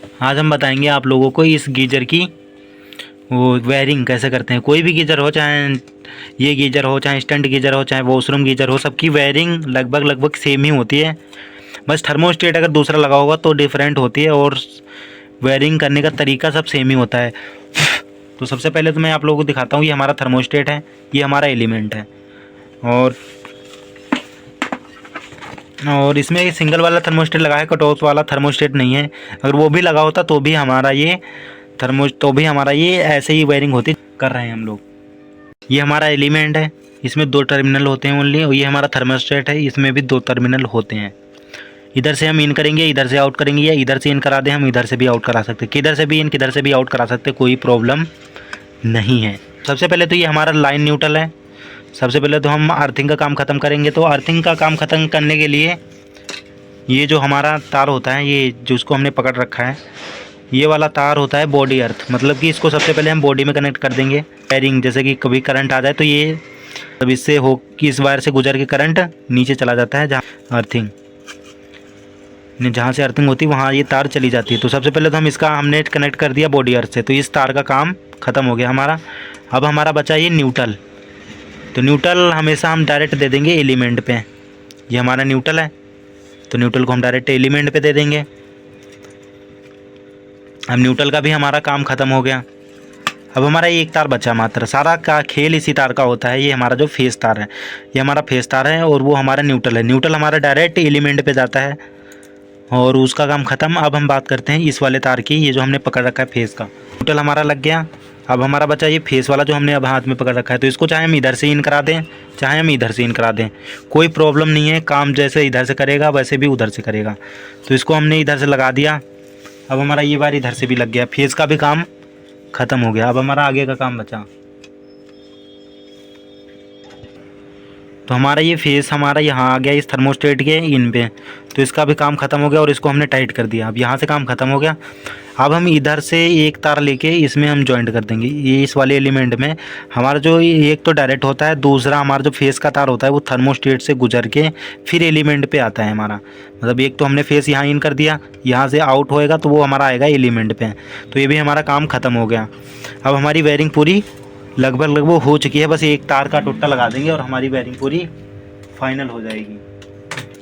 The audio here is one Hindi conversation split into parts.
आज हम बताएंगे आप लोगों को इस गीजर की वो वायरिंग कैसे करते हैं। कोई भी गीजर हो, चाहे ये गीजर हो, चाहे स्टंट गीजर हो, चाहे वॉशरूम गीजर हो, सबकी वायरिंग लगभग सेम ही होती है। बस थर्मोस्टेट अगर दूसरा लगा होगा तो डिफरेंट होती है, और वायरिंग करने का तरीका सब सेम ही होता है। तो सबसे पहले तो मैं आप लोगों को दिखाता हूँ, ये हमारा थर्मोस्टेट है, ये हमारा एलिमेंट है। और इसमें सिंगल वाला थर्मोस्टेट लगा है, कटऑफ वाला थर्मोस्टेट नहीं है। अगर वो भी लगा होता तो भी हमारा ये ऐसे ही वायरिंग होती कर रहे हैं हम लोग। ये हमारा एलिमेंट है, इसमें 2 टर्मिनल होते हैं ओनली, और ये हमारा थर्मोस्टेट है, इसमें भी 2 टर्मिनल होते हैं। इधर से हम इन करेंगे, इधर से आउट करेंगे, या इधर से इन करा दें, हम इधर से भी आउट करा सकते हैं। किधर से भी इन, किधर से भी आउट करा सकते, कोई प्रॉब्लम नहीं है। सबसे पहले तो ये हमारा लाइन न्यूट्रल है। सबसे पहले तो हम अर्थिंग का काम ख़त्म करेंगे। तो अर्थिंग का काम ख़त्म करने के लिए ये जो हमारा तार होता है, ये जो उसको हमने पकड़ रखा है, ये वाला तार होता है बॉडी अर्थ। मतलब कि इसको सबसे पहले हम बॉडी में कनेक्ट कर देंगे। वायरिंग जैसे कि कभी करंट आ जाए तो ये अब इससे हो कि इस वायर से गुजर के करंट नीचे चला जाता है, जहाँ से अर्थिंग होती है वहाँ ये तार चली जाती है। तो सबसे पहले तो हमने कनेक्ट कर दिया बॉडी अर्थ से, तो इस तार का काम ख़त्म हो गया हमारा। अब हमारा बचा ये न्यूट्रल। तो न्यूट्रल हमेशा हम डायरेक्ट दे देंगे एलिमेंट पे। ये हमारा न्यूट्रल है, तो न्यूट्रल को हम डायरेक्ट एलिमेंट पे दे देंगे। अब न्यूट्रल का भी हमारा काम ख़त्म हो गया। अब हमारा ये एक तार बचा मात्र, सारा का खेल इसी तार का होता है। ये हमारा जो फेस तार है, ये हमारा फेस तार है, और वो हमारा न्यूट्रल है। न्यूट्रल हमारा डायरेक्ट एलिमेंट पे जाता है और उसका काम ख़त्म। अब हम बात करते हैं इस वाले तार की, ये जो हमने पकड़ रखा है फेस का। न्यूट्रल हमारा लग गया। अब हमारा बचा ये फेस वाला जो हमने अब हाथ में पकड़ रखा है। तो इसको चाहे हम इधर से इन करा दें, चाहे हम इधर से इन करा दें, कोई प्रॉब्लम नहीं है। काम जैसे इधर से करेगा वैसे भी उधर से करेगा। तो इसको हमने इधर से लगा दिया। अब हमारा ये वायर इधर से भी लग गया, फेस का भी काम ख़त्म हो गया। अब हमारा आगे का काम बचा। तो हमारा ये फेस हमारा यहाँ आ गया इस थर्मोस्टेट के इन पे, तो इसका भी काम ख़त्म हो गया और इसको हमने टाइट कर दिया। अब यहाँ से काम ख़त्म हो गया। अब हम इधर से एक तार लेके इसमें हम जॉइंट कर देंगे। ये इस वाले एलिमेंट में हमारा जो एक तो डायरेक्ट होता है, दूसरा हमारा जो फेस का तार होता है वो थर्मोस्टेट से गुजर के फिर एलिमेंट पे आता है हमारा। मतलब एक तो हमने फेस यहाँ इन कर दिया, यहाँ से आउट होएगा तो वो हमारा आएगा एलिमेंट पे। तो ये भी हमारा काम ख़त्म हो गया। अब हमारी वायरिंग पूरी लगभग हो चुकी है। बस एक तार का टुट्टा लगा देंगे और हमारी वायरिंग पूरी फाइनल हो जाएगी।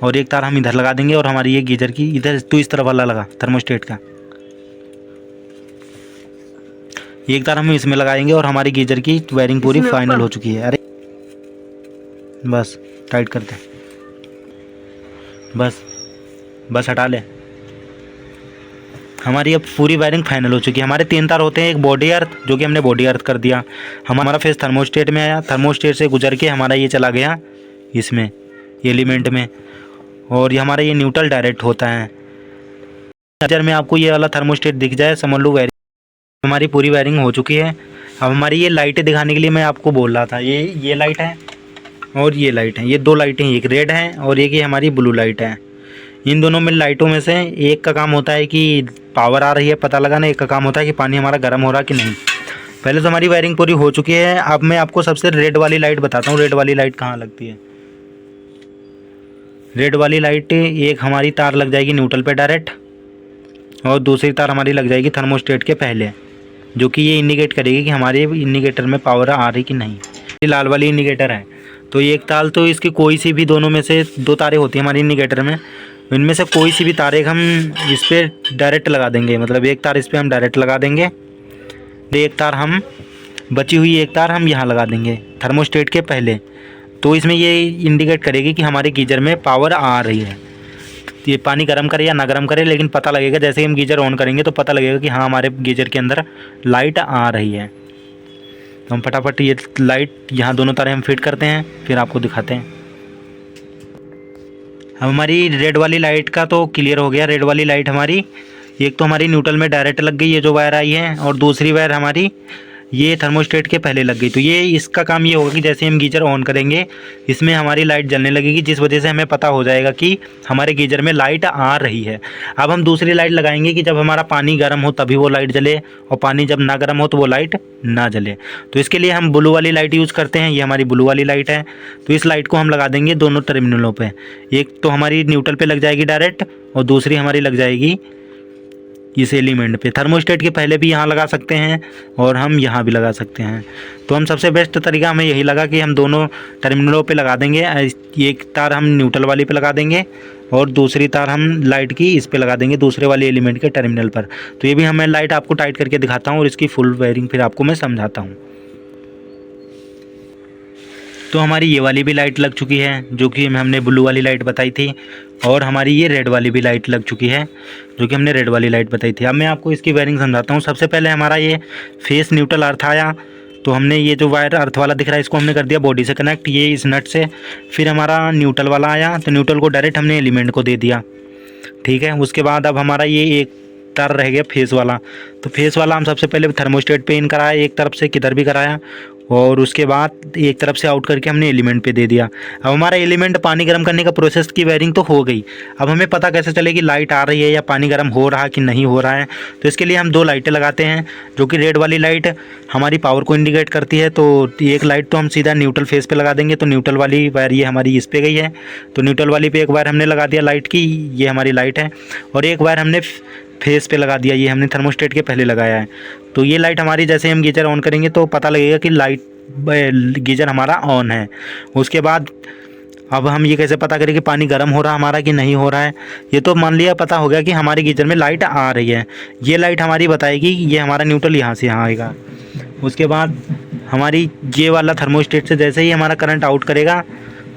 और एक तार हम इधर लगा देंगे, और हमारी ये गीजर की इधर तो इस तरफ वाला लगा थर्मोस्टेट का, एक तार हम इसमें लगाएंगे और हमारी गीजर की वायरिंग पूरी फाइनल हो चुकी है। अरे बस टाइट कर दे, बस हटा ले। हमारी अब पूरी वायरिंग फाइनल हो चुकी है। हमारे 3 तार होते हैं, एक बॉडी अर्थ जो कि हमने बॉडी अर्थ कर दिया। हमारा फेस थर्मोस्टेट में आया, थर्मोस्टेट से गुजर के हमारा ये चला गया इसमें एलिमेंट में, और ये हमारा ये न्यूट्रल डायरेक्ट होता है। नज़र में आपको ये वाला थर्मोस्टेट दिख जाए समझ लो वायरिंग हमारी पूरी वायरिंग हो चुकी है। अब हमारी ये लाइटें दिखाने के लिए मैं आपको बोल रहा था, ये लाइट है और ये लाइट है, ये 2 लाइटें, एक रेड है और एक ये हमारी ब्लू लाइट है। इन दोनों में लाइटों में से एक का काम होता है कि पावर आ रही है पता लगाना, एक का काम होता है कि पानी हमारा गर्म हो रहा कि नहीं। पहले तो हमारी वायरिंग पूरी हो चुकी है। अब मैं आपको सबसे रेड वाली लाइट बताता हूँ। रेड वाली लाइट कहाँ लगती है। रेड वाली लाइट एक हमारी तार लग जाएगी न्यूट्रल पे डायरेक्ट, और दूसरी तार हमारी लग जाएगी थर्मोस्टेट के पहले, जो कि ये इंडिकेट करेगी कि हमारे इंडिकेटर में पावर आ रही कि नहीं। ये लाल वाली इंडिकेटर है। तो एक तार तो इसकी कोई सी भी दोनों में से 2 तारें होती हैं हमारी इंडिकेटर में, इनमें से कोई सी भी तार एक हम इस पर डायरेक्ट लगा देंगे। मतलब एक तार इस पर हम डायरेक्ट लगा देंगे, एक तार हम बची हुई एक तार हम यहाँ लगा देंगे थर्मोस्टेट के पहले। तो इसमें ये इंडिकेट करेगी कि हमारे गीजर में पावर आ रही है। ये पानी गर्म करे या ना गर्म करे, लेकिन पता लगेगा जैसे ही हम गीजर ऑन करेंगे तो पता लगेगा कि हाँ हमारे गीजर के अंदर लाइट आ रही है। तो हम फटाफट ये लाइट यहाँ दोनों तारें हम फिट करते हैं, फिर आपको दिखाते हैं। अब हमारी रेड वाली लाइट का तो क्लियर हो गया। रेड वाली लाइट हमारी एक तो हमारी न्यूट्रल में डायरेक्ट लग गई, ये जो वायर आई है, और दूसरी वायर हमारी ये थर्मोस्टेट के पहले लग गई। तो ये इसका काम ये होगा कि जैसे हम गीजर ऑन करेंगे इसमें हमारी लाइट जलने लगेगी, जिस वजह से हमें पता हो जाएगा कि हमारे गीजर में लाइट आ रही है। अब हम दूसरी लाइट लगाएंगे कि जब हमारा पानी गर्म हो तभी वो लाइट जले, और पानी जब ना गर्म हो तो वो लाइट ना जले। तो इसके लिए हम ब्लू वाली लाइट यूज़ करते हैं। ये हमारी ब्लू वाली लाइट है। तो इस लाइट को हम लगा देंगे दोनों टर्मिनलों पर। एक तो हमारी न्यूट्रल पर लग जाएगी डायरेक्ट, और दूसरी हमारी लग जाएगी इस एलिमेंट पे। थर्मोस्टेट के पहले भी यहाँ लगा सकते हैं और हम यहाँ भी लगा सकते हैं। तो हम सबसे बेस्ट तरीका हमें यही लगा कि हम दोनों टर्मिनलों पे लगा देंगे। एक तार हम न्यूट्रल वाली पे लगा देंगे और दूसरी तार हम लाइट की इस पे लगा देंगे, दूसरे वाले एलिमेंट के टर्मिनल पर। तो ये भी हमें लाइट आपको टाइट करके दिखाता हूँ और इसकी फुल वायरिंग फिर आपको मैं समझाता हूँ। तो हमारी ये वाली भी लाइट लग चुकी है जो कि हमने ब्लू वाली लाइट बताई थी, और हमारी ये रेड वाली भी लाइट लग चुकी है जो कि हमने रेड वाली लाइट बताई थी। अब मैं आपको इसकी वायरिंग समझाता हूँ। सबसे पहले हमारा ये फेस न्यूट्रल अर्थ आया, तो हमने ये जो वायर अर्थ वाला दिख रहा है इसको हमने कर दिया बॉडी से कनेक्ट, ये इस नट से। फिर हमारा न्यूट्रल वाला आया, तो न्यूट्रल को डायरेक्ट हमने एलिमेंट को दे दिया, ठीक है। उसके बाद अब हमारा ये एक तार रह गया फेस वाला। तो फेस वाला हम सबसे पहले थर्मोस्टेट पे इन कराया, एक तरफ से किधर भी कराया, और उसके बाद एक तरफ से आउट करके हमने एलिमेंट पे दे दिया। अब हमारा एलिमेंट पानी गर्म करने का प्रोसेस की वायरिंग तो हो गई। अब हमें पता कैसे चले कि लाइट आ रही है या पानी गर्म हो रहा है कि नहीं हो रहा है। तो इसके लिए हम दो लाइटें लगाते हैं, जो कि रेड वाली लाइट हमारी पावर को इंडिकेट करती है। तो एक लाइट तो हम सीधा न्यूट्रल फेस पे लगा देंगे, तो न्यूट्रल वाली वायर ये हमारी इस पे गई है, तो न्यूट्रल वाली पे एक वायर हमने लगा दिया लाइट की, ये हमारी लाइट है, और एक वायर हमने फेस पे लगा दिया, ये हमने थर्मोस्टेट के पहले लगाया है। तो ये लाइट हमारी जैसे हम गीजर ऑन करेंगे तो पता लगेगा कि लाइट गीजर हमारा ऑन है। उसके बाद अब हम ये कैसे पता करें कि पानी गर्म हो रहा हमारा कि नहीं हो रहा है। ये तो मान लिया पता हो गया कि हमारे गीजर में लाइट आ रही है, ये लाइट हमारी बताएगी ये हमारा न्यूट्रल यहाँ से यहाँ आएगा। उसके बाद हमारी ये वाला थर्मोस्टेट से जैसे ही हमारा करंट आउट करेगा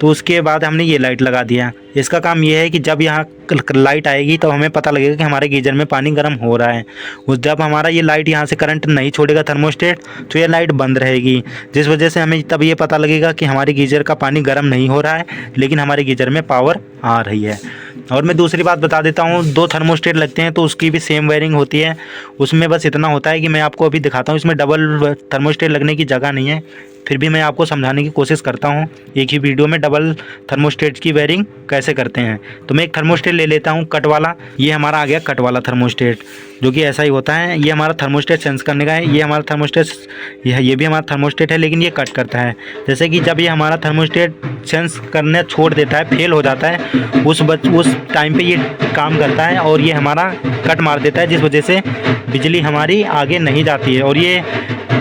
तो उसके बाद हमने ये लाइट लगा दिया। इसका काम ये है कि जब यहाँ लाइट आएगी तो हमें पता लगेगा कि हमारे गीजर में पानी गर्म हो रहा है। उस जब हमारा ये लाइट यहाँ से करंट नहीं छोड़ेगा थर्मोस्टेट, तो ये लाइट बंद रहेगी, जिस वजह से हमें तब ये पता लगेगा कि हमारे गीजर का पानी गर्म नहीं हो रहा है, लेकिन हमारे गीजर में पावर आ रही है। और मैं दूसरी बात बता देता हूँ, दो थर्मोस्टेट लगते हैं तो उसकी भी सेम वायरिंग होती है। उसमें बस इतना होता है कि मैं आपको अभी दिखाता हूँ, इसमें डबल थर्मोस्टेट लगने की जगह नहीं है, फिर भी मैं आपको समझाने की कोशिश करता हूँ एक ही वीडियो में डबल थर्मोस्टेट की वायरिंग कैसे करते हैं। तो मैं एक थर्मोस्टेट ले लेता हूँ कट वाला, ये हमारा आ गया कट वाला थर्मोस्टेट, जो कि ऐसा ही होता है। ये हमारा थर्मोस्टेट सेंस करने का है, ये हमारा थर्मोस्टेट, ये भी हमारा थर्मोस्टेट है, लेकिन ये कट करता है। जैसे कि जब ये हमारा थर्मोस्टेट सेंस करने छोड़ देता है, फेल हो जाता है, उस टाइम पे ये काम करता है और ये हमारा कट मार देता है, जिस वजह से बिजली हमारी आगे नहीं जाती है और ये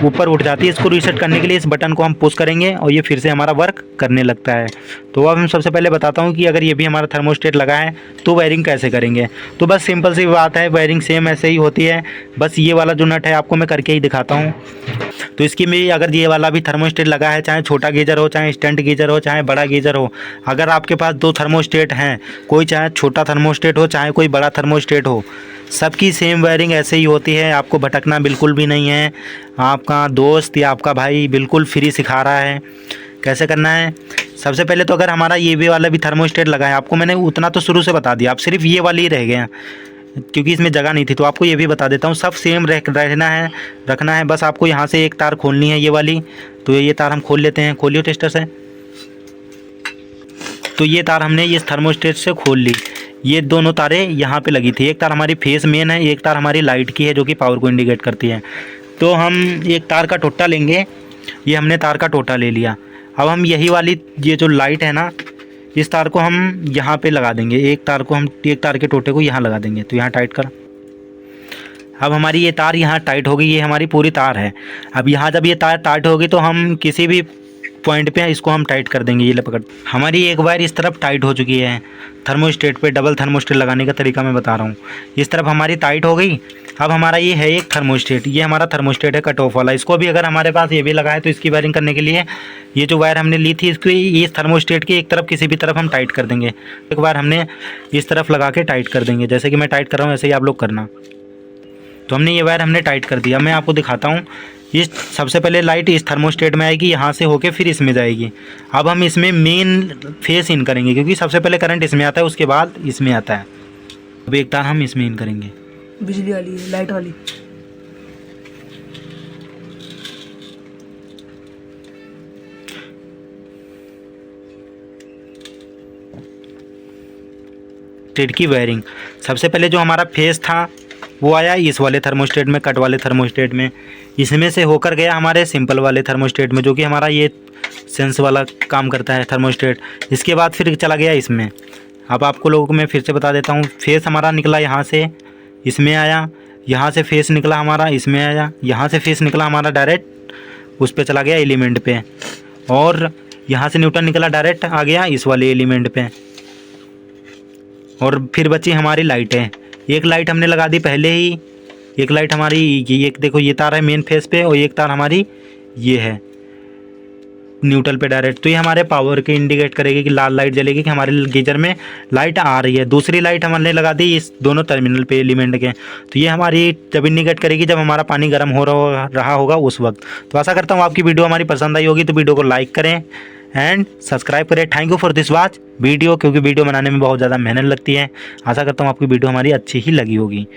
ऊपर उठ जाती है। इसको रीसेट करने के लिए इस बटन को हम पुश करेंगे और ये फिर से हमारा वर्क करने लगता है। तो अब हम सबसे पहले बताता हूँ कि अगर ये भी हमारा थर्मोस्टेट लगा है तो वायरिंग कैसे करेंगे। तो बस सिंपल सी बात है, वायरिंग सेम ऐसे ही होती है, बस ये वाला जो नट है आपको मैं करके ही दिखाता हूँ। तो इसकी में अगर ये वाला भी थर्मोस्टेट लगा है, चाहे छोटा गीजर हो, चाहे स्टंट गीजर हो, चाहे बड़ा गीजर हो, अगर आपके पास दो थर्मोस्टेट हैं, कोई चाहे छोटा थर्मोस्टेट हो चाहे कोई बड़ा थर्मोस्टेट हो, सबकी सेम वायरिंग ऐसे ही होती है। आपको भटकना बिल्कुल भी नहीं है। आपका दोस्त या आपका भाई बिल्कुल फ्री सिखा रहा है कैसे करना है। सबसे पहले तो अगर हमारा ये भी वाला भी थर्मोस्टेट लगा है, आपको मैंने उतना तो शुरू से बता दिया, अब सिर्फ ये वाली ही रह गया क्योंकि इसमें जगह नहीं थी, तो आपको ये भी बता देता हूँ। सब सेम रखना है, बस आपको यहाँ से एक तार खोलनी है ये वाली। तो ये तार हम खोल लेते हैं, खोलियो टेस्टर से। तो ये तार हमने इस थर्मोस्टेट से खोल ली। ये दोनों तारें यहाँ पे लगी थी, एक तार हमारी फेस मेन है, एक तार हमारी लाइट की है जो कि पावर को इंडिकेट करती है। तो हम एक तार का टोटा लेंगे, ये हमने तार का टोटा ले लिया। अब हम यही वाली ये जो लाइट है ना, इस तार को हम यहाँ पे लगा देंगे, एक तार के टोटे को यहाँ लगा देंगे। तो यहाँ टाइट कर। अब हमारी ये तार यहाँ टाइट हो गई, ये हमारी पूरी तार है। अब यहाँ जब ये तार टाइट होगी तो हम किसी भी पॉइंट पे इसको हम टाइट कर देंगे। ये ले पकड़, हमारी एक वायर इस तरफ टाइट हो चुकी है थर्मोस्टेट पे। डबल थर्मोस्टेट लगाने का तरीका मैं बता रहा हूँ। इस तरफ हमारी टाइट हो गई। अब हमारा ये है एक थर्मोस्टेट, ये हमारा थर्मोस्टेट है कट ऑफ वाला। इसको भी अगर हमारे पास ये भी लगा है तो इसकी वायरिंग करने के लिए ये जो वायर हमने ली थी इसको इस थर्मोस्टेट की एक तरफ किसी भी तरफ हम टाइट कर देंगे। एक बार हमने इस तरफ लगा के टाइट कर देंगे, जैसे कि मैं टाइट कर रहा हूँ ऐसे ही आप लोग करना। तो हमने ये वायर हमने टाइट कर दिया। मैं आपको दिखाता हूँ। इस सबसे पहले लाइट इस थर्मोस्टेट में आएगी, यहाँ से होके फिर इसमें जाएगी। अब हम इसमें मेन फेस इन करेंगे क्योंकि सबसे पहले करंट इसमें आता है, उसके बाद इसमें आता है। अब एक तार हम इसमें इन करेंगे, बिजली वाली लाइट वाली। स्टेट की वायरिंग सबसे पहले जो हमारा फेस था वो आया इस वाले थर्मोस्टेट में, कट वाले थर्मोस्टेट में। इसमें से होकर गया हमारे सिंपल वाले थर्मोस्टेट में, जो कि हमारा ये सेंस वाला काम करता है थर्मोस्टेट। इसके बाद फिर चला गया इसमें। अब आपको लोगों को मैं फिर से बता देता हूँ। फेस हमारा निकला यहाँ से, इसमें आया, यहाँ से फेस निकला हमारा, इसमें आया, यहाँ से फेस निकला हमारा डायरेक्ट उस पे चला गया एलिमेंट पे, और यहाँ से न्यूटन निकला डायरेक्ट आ गया इस वाले एलिमेंट पे। और फिर बची हमारी लाइटें। एक लाइट हमने लगा दी पहले ही, एक लाइट हमारी ये एक देखो ये तार है मेन फेस पे, और एक तार हमारी ये है न्यूट्रल पे डायरेक्ट। तो ये हमारे पावर के इंडिकेट करेगी कि लाल लाइट जलेगी कि हमारे गीजर में लाइट आ रही है। दूसरी लाइट हमने लगा दी इस दोनों टर्मिनल पे एलिमेंट के, तो ये हमारी जब इंडिकेट करेगी जब हमारा पानी गर्म हो रहा होगा उस वक्त। तो आशा करता हूँ आपकी वीडियो हमारी पसंद आई होगी, तो वीडियो को लाइक करें एंड सब्सक्राइब करें। Thank you for this watch video, क्योंकि वीडियो बनाने में बहुत ज़्यादा मेहनत लगती है। आशा करता हूँ आपकी वीडियो हमारी अच्छी ही लगी होगी।